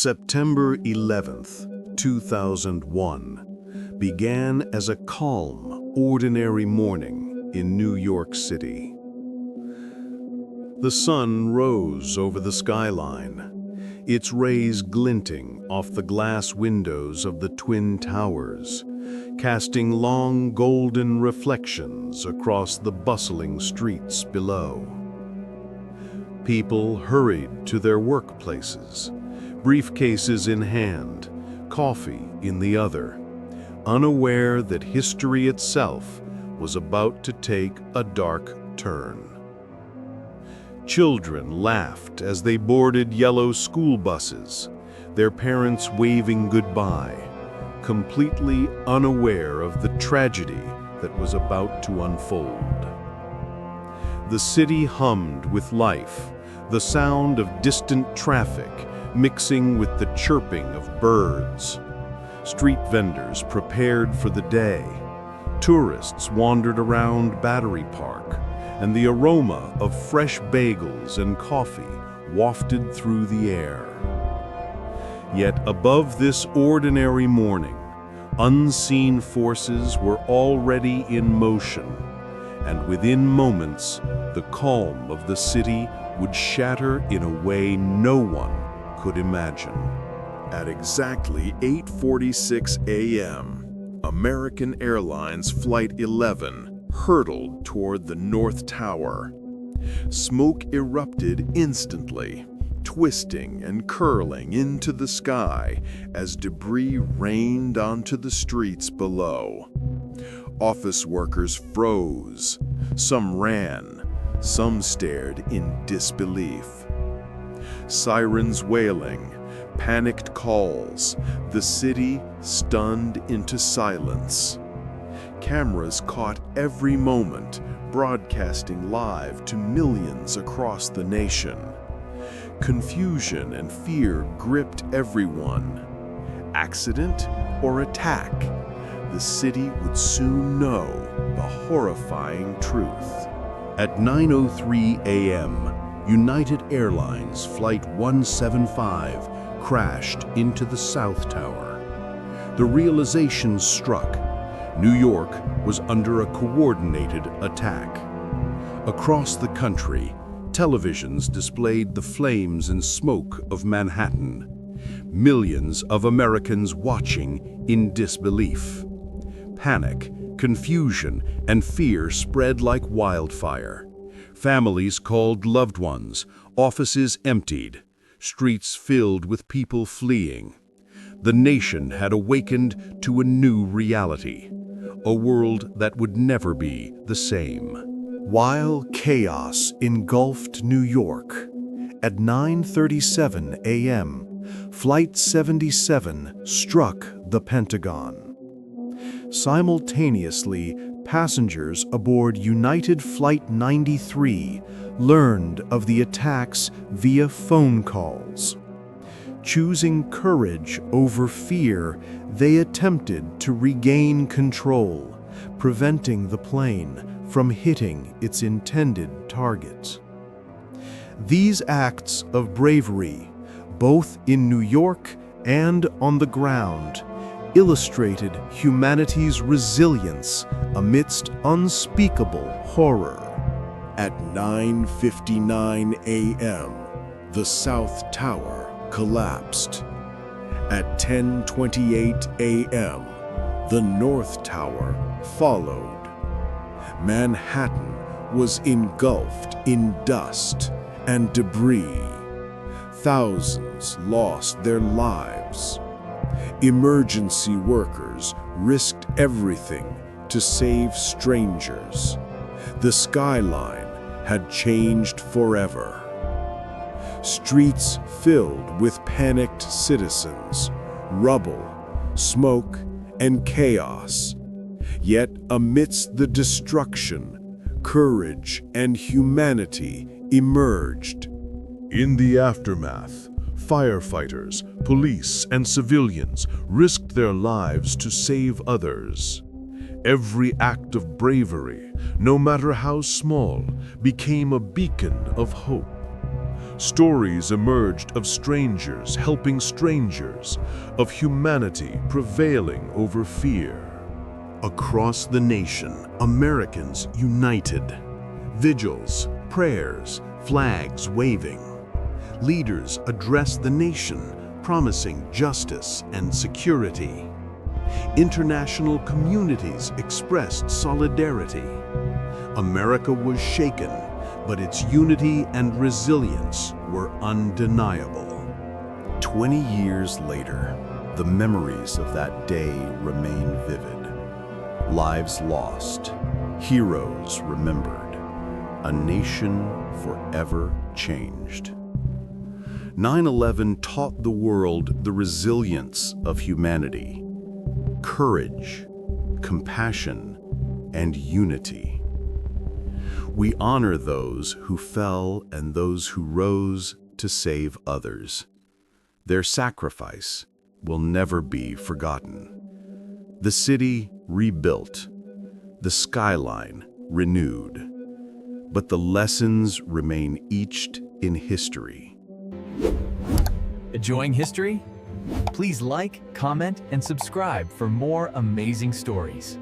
September 11th, 2001, began as a calm, ordinary morning in New York City. The sun rose over the skyline, its rays glinting off the glass windows of the Twin Towers, casting long golden reflections across the bustling streets below. People hurried to their workplaces, briefcases in hand, coffee in the other, unaware that history itself was about to take a dark turn. Children laughed as they boarded yellow school buses, their parents waving goodbye, completely unaware of the tragedy that was about to unfold. The city hummed with life, the sound of distant traffic mixing with the chirping of birds. Street vendors prepared for the day. Tourists wandered around Battery Park, and the aroma of fresh bagels and coffee wafted through the air. Yet above this ordinary morning, unseen forces were already in motion, and within moments, the calm of the city would shatter in a way no one could imagine. At exactly 8:46 a.m., American Airlines Flight 11 hurtled toward the North Tower. Smoke erupted instantly, twisting and curling into the sky as debris rained onto the streets below. Office workers froze. Some ran. Some stared in disbelief. Sirens wailing, panicked calls, the city stunned into silence. Cameras caught every moment, broadcasting live to millions across the nation. Confusion and fear gripped everyone. Accident or attack? The city would soon know the horrifying truth. At 9:03 a.m., United Airlines Flight 175 crashed into the South Tower. The realization struck: New York was under a coordinated attack. Across the country, televisions displayed the flames and smoke of Manhattan. Millions of Americans watching in disbelief. Panic, confusion, and fear spread like wildfire. Families called loved ones, offices emptied, streets filled with people fleeing. The nation had awakened to a new reality, a world that would never be the same. While chaos engulfed New York, at 9:37 a.m., Flight 77 struck the Pentagon. Simultaneously, passengers aboard United Flight 93 learned of the attacks via phone calls. Choosing courage over fear, they attempted to regain control, preventing the plane from hitting its intended target. These acts of bravery, both in New York and on the ground, illustrated humanity's resilience amidst unspeakable horror. At 9:59 a.m., the South Tower collapsed. At 10:28 a.m., the North Tower followed. Manhattan was engulfed in dust and debris. Thousands lost their lives. Emergency workers risked everything to save strangers. The skyline had changed forever. Streets filled with panicked citizens, rubble, smoke, and chaos. Yet amidst the destruction, courage and humanity emerged. In the aftermath, firefighters, police, and civilians risked their lives to save others. Every act of bravery, no matter how small, became a beacon of hope. Stories emerged of strangers helping strangers, of humanity prevailing over fear. Across the nation, Americans united. Vigils, prayers, flags waving. Leaders addressed the nation, promising justice and security. International communities expressed solidarity. America was shaken, but its unity and resilience were undeniable. 20 years later, the memories of that day remain vivid. Lives lost, heroes remembered, a nation forever changed. 9/11 taught the world the resilience of humanity, courage, compassion, and unity. We honor those who fell and those who rose to save others. Their sacrifice will never be forgotten. The city rebuilt, the skyline renewed, but the lessons remain etched in history. Enjoying history? Please like, comment, and subscribe for more amazing stories.